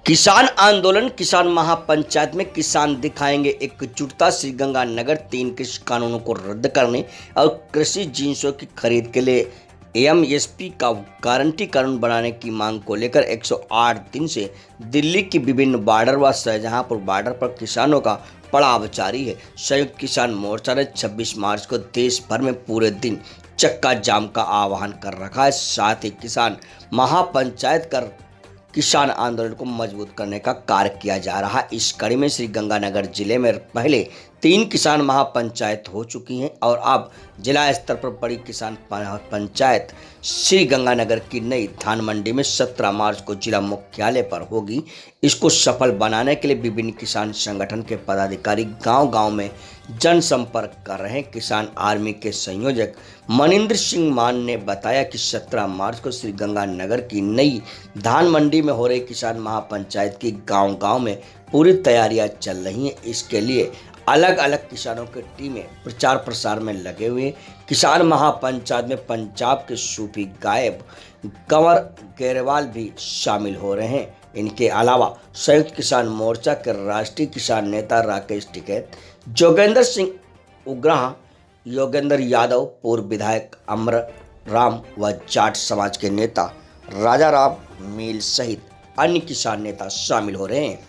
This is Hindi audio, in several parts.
किसान आंदोलन, किसान महापंचायत में किसान दिखाएंगे एकजुटता। श्रीगंगानगर 3 कृषि कानूनों को रद्द करने और कृषि जिन्सों की खरीद के लिए एमएसपी का गारंटी कानून बनाने की मांग को लेकर 108 दिन से दिल्ली की विभिन्न बॉर्डर व शाहजहांपुर बॉर्डर पर किसानों का पड़ाव जारी है। संयुक्त किसान मोर्चा ने 26 मार्च को देश भर में पूरे दिन चक्का जाम का आह्वान कर रखा है। साथ ही किसान महापंचायत कर किसान आंदोलन को मजबूत करने का कार्य किया जा रहा है। इस कड़ी में श्रीगंगानगर जिले में पहले 3 किसान महापंचायत हो चुकी हैं और अब जिला स्तर पर बड़ी किसान पंचायत श्रीगंगानगर की नई धान मंडी में 17 मार्च को जिला मुख्यालय पर होगी। इसको सफल बनाने के लिए विभिन्न किसान संगठन के पदाधिकारी गांव-गांव में जनसंपर्क कर रहे हैं। किसान आर्मी के संयोजक मनिंदर सिंह मान ने बताया कि 17 मार्च को श्रीगंगानगर की नई धान मंडी में हो रही किसान महापंचायत की गांव-गांव में पूरी तैयारियां चल रही हैं। इसके लिए अलग अलग किसानों की टीमें प्रचार प्रसार में लगे हुए। किसान महापंचायत में पंजाब के सूफी गायब कंवर गेरवाल भी शामिल हो रहे हैं। इनके अलावा संयुक्त किसान मोर्चा के राष्ट्रीय किसान नेता राकेश टिकैत, जोगेंद्र सिंह उग्राह, योगेंद्र यादव, पूर्व विधायक अमर राम व जाट समाज के नेता राजा राम मील सहित अन्य किसान नेता शामिल हो रहे हैं।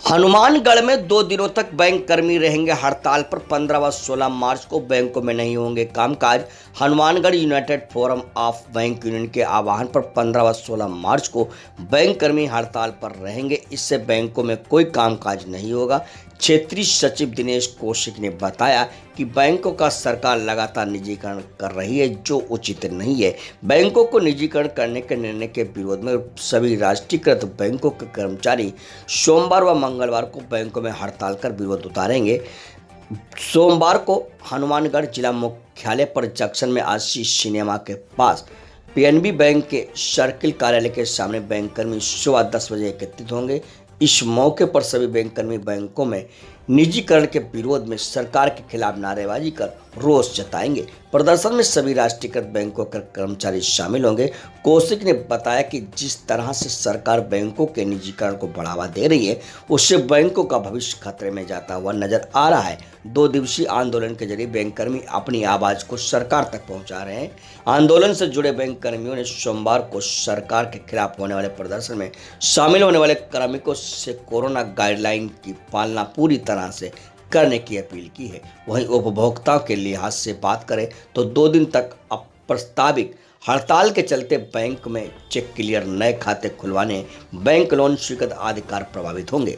हनुमानगढ़ में 2 दिनों तक बैंक कर्मी रहेंगे हड़ताल पर। 15 व 16 मार्च को बैंकों में नहीं होंगे कामकाज। Hanumangarh United forum of bank union के आह्वान पर 15 व 16 मार्च को बैंक कर्मी हड़ताल पर रहेंगे। इससे बैंकों में कोई कामकाज नहीं होगा। क्षेत्रीय सचिव दिनेश कौशिक ने बताया कि बैंकों का सरकार लगातार निजीकरण कर रही है, जो उचित नहीं है। बैंकों को निजीकरण करने के निर्णय के विरोध में सभी राष्ट्रीयकृत बैंकों के कर्मचारी सोमवार व मंगलवार को बैंकों में हड़ताल कर विरोध उतारेंगे। सोमवार को हनुमानगढ़ जिला मुख्यालय पर जंक्शन में आशीष सिनेमा के पास पीएनबी बैंक के सर्किल कार्यालय के सामने बैंक कर्मी सुबह 10 बजे एकत्रित होंगे। इस मौके पर सभी बैंक कर्मी बैंकों में निजीकरण के विरोध में सरकार के खिलाफ नारेबाजी कर रोष जताएंगे। प्रदर्शन में सभी राष्ट्रीयकृत बैंकों के कर्मचारी शामिल होंगे। कौशिक ने बताया कि जिस तरह से सरकार बैंकों के निजीकरण को बढ़ावा दे रही है, उससे बैंकों का भविष्य खतरे में जाता हुआ नजर आ रहा है। 2 दिवसीय आंदोलन के जरिए बैंक कर्मी अपनी आवाज को सरकार तक पहुंचा रहे हैं। आंदोलन से जुड़े बैंक कर्मियों ने सोमवार को सरकार के खिलाफ होने वाले प्रदर्शन में शामिल होने वाले कार्मिकों से कोरोना गाइडलाइन की पालना पूरी तरह से करने की अपील की है। वहीं उपभोक्ताओं के लिहाज से बात करें तो 2 दिन तक अप्रस्ताविक हड़ताल के चलते बैंक में चेक क्लियर, नए खाते खुलवाने, बैंक लोन स्वीकृत आदि कार्य प्रभावित होंगे।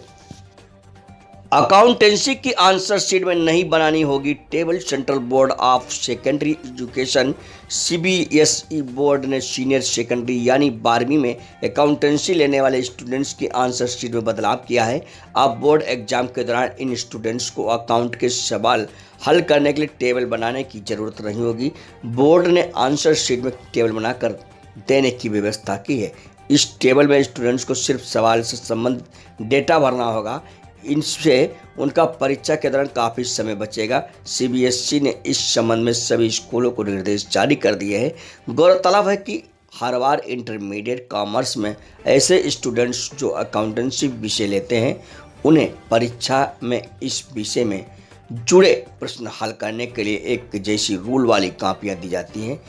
अकाउंटेंसी की आंसर शीट में नहीं बनानी होगी table. Central board of secondary education CBSE board ने सीनियर सेकेंडरी यानी 12वीं में अकाउंटेंसी लेने वाले स्टूडेंट्स की आंसर शीट में बदलाव किया है। अब बोर्ड एग्जाम के दौरान इन स्टूडेंट्स को अकाउंट के सवाल हल करने के लिए टेबल बनाने की जरूरत नहीं होगी। बोर्ड ने आंसर शीट में टेबल बनाकर देने की व्यवस्था की है। इस टेबल में स्टूडेंट्स को सिर्फ सवाल से संबंधित डेटा भरना होगा। इनसे उनका परीक्षा के दौरान काफ़ी समय बचेगा। सीबीएसई ने इस संबंध में सभी स्कूलों को निर्देश जारी कर दिए हैं। गौरतलब है कि हर बार इंटरमीडिएट कॉमर्स में ऐसे स्टूडेंट्स जो अकाउंटेंसी विषय लेते हैं, उन्हें परीक्षा में इस विषय में जुड़े प्रश्न हल करने के लिए एक जैसी रूल वाली कापियाँ दी जाती हैं।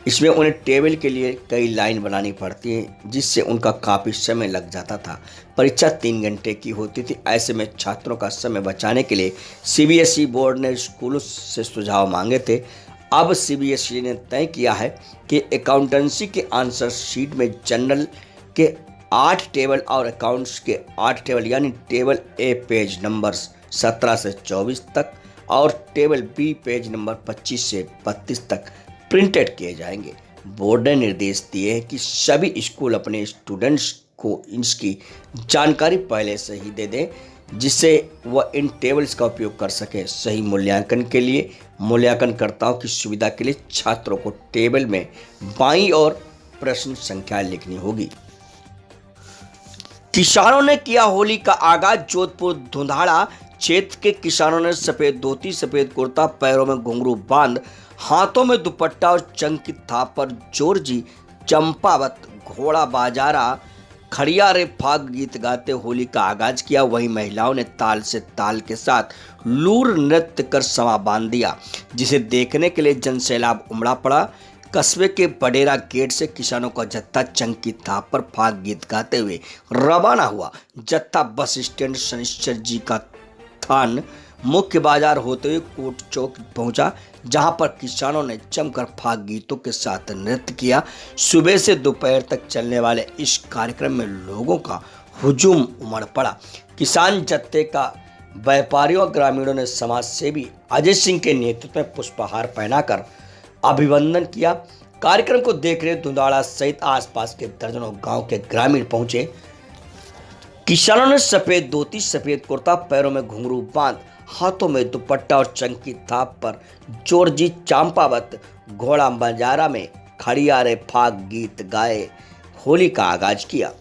इसमें उन्हें टेबल के लिए कई लाइन बनानी पड़ती है, जिससे उनका काफ़ी समय लग जाता था। परीक्षा 3 घंटे की होती थी। ऐसे में छात्रों का समय बचाने के लिए सीबीएसई बोर्ड ने स्कूलों से सुझाव मांगे थे। अब सीबीएसई ने तय किया है कि अकाउंटेंसी के आंसर शीट में जनरल के 8 टेबल और अकाउंट्स के 8 टेबल यानी टेबल ए पेज नंबर 17 से 24 तक और टेबल बी पेज नंबर 25 से 32 तक प्रिंटेड किए जाएंगे। बोर्ड ने निर्देश दिए हैं कि सभी स्कूल अपने स्टूडेंट्स को इसकी जानकारी पहले से ही दे दें, जिससे वह इन टेबल्स का उपयोग कर सकें। सही मूल्यांकन के लिए मूल्यांकनकर्ताओं की सुविधा के लिए छात्रों को टेबल में बाईं ओर प्रश्न संख्या लिखनी होगी। किसानों ने किया होली का आगाज। जोधपुर धुंधाड़ा क्षेत्र के किसानों ने सफेद धोती, सफेद कुर्ता, पैरों में घुंघरू बांध, हाथों में दुपट्टा और चंकी थाप पर जोरजी, चंपावत, घोड़ा बाजारा, खड़िया रे फाग गीत गाते होली का आगाज किया। वहीं महिलाओं ने ताल से ताल के साथ लूर नृत्य कर समा बांध दिया, जिसे देखने के लिए जनसैलाब उमड़ा पड़ा। कस्बे के बडेरा गेट से किसानों का जत्था चंकी थाप पर फाग गीत गाते हुए रवाना हुआ। जत्था बस स्टैंड शनिश्चर जी का थान मुख्य बाजार होते हुए कोट चौक पहुंचा, जहां पर किसानों ने जमकर फाग गीतों के साथ नृत्य किया। सुबह से दोपहर तक चलने वाले इस कार्यक्रम में लोगों का हुजूम उमड़ पड़ा। किसान जत्थे का व्यापारियों और ग्रामीणों ने समाज सेवी अजय सिंह के नेतृत्व में पुष्पहार पहनाकर अभिवादन किया। कार्यक्रम को देख रहे धुंधाड़ा सहित आसपास के दर्जनों गांव के ग्रामीण पहुंचे। किसानों ने सफेद धोती, सफेद कुर्ता, पैरों में घुंघरू बांध, हाथों में दुपट्टा और चंकी थाप पर जोरजी चांपावत घोड़ा बंजारा में खड़िया रे फाग गीत गाए होली का आगाज किया।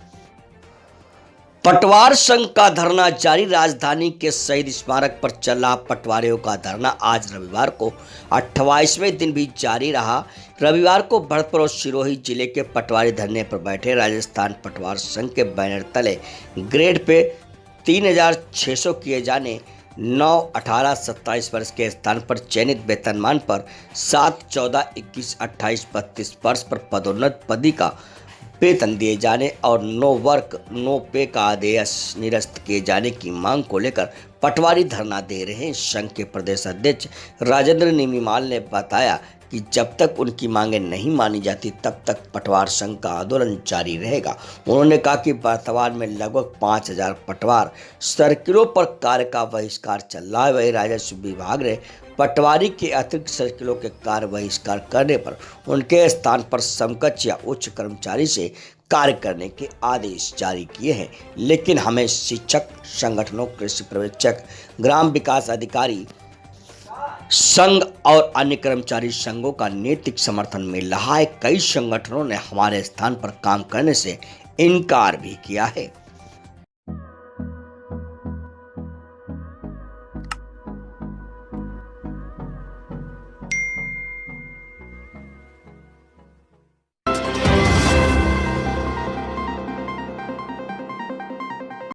पटवार संघ का धरना जारी। राजधानी के शहीद स्मारक पर चल रहा पटवारियों का धरना आज रविवार को 28वें दिन भी जारी रहा। रविवार को भरतपुर और सिरोही जिले के पटवारी धरने पर बैठे। राजस्थान पटवार संघ के बैनर तले ग्रेड पे 3600 किए जाने, 9, 18, 27 वर्ष के स्थान पर चयनित वेतनमान पर 7, 14, 21, 28, 32 वर्ष पर पदोन्नत पदी का वेतन दिए जाने और नो वर्क नो पे का आदेश निरस्त किए जाने की मांग को लेकर पटवारी धरना दे रहे हैं। संघ के प्रदेश अध्यक्ष राजेंद्र निमीमाल ने बताया कि जब तक उनकी मांगें नहीं मानी जाती तब तक पटवार संघ का आंदोलन जारी रहेगा। उन्होंने कहा कि वर्तमान में लगभग 5000 पटवार सर्किलों पर कार्य का बहिष्कार चल रहा है। वही राजस्व विभाग ने पटवारी के अतिरिक्त सर्किलों के कार्य बहिष्कार करने पर उनके स्थान पर समकक्ष या उच्च कर्मचारी से कार्य करने के आदेश जारी किए हैं। लेकिन हमें शिक्षक संगठनों, कृषि पर्यवेक्षक, ग्राम विकास अधिकारी संघ और अन्य कर्मचारी संघों का नैतिक समर्थन मिल रहा है। कई संगठनों ने हमारे स्थान पर काम करने से इनकार भी किया है।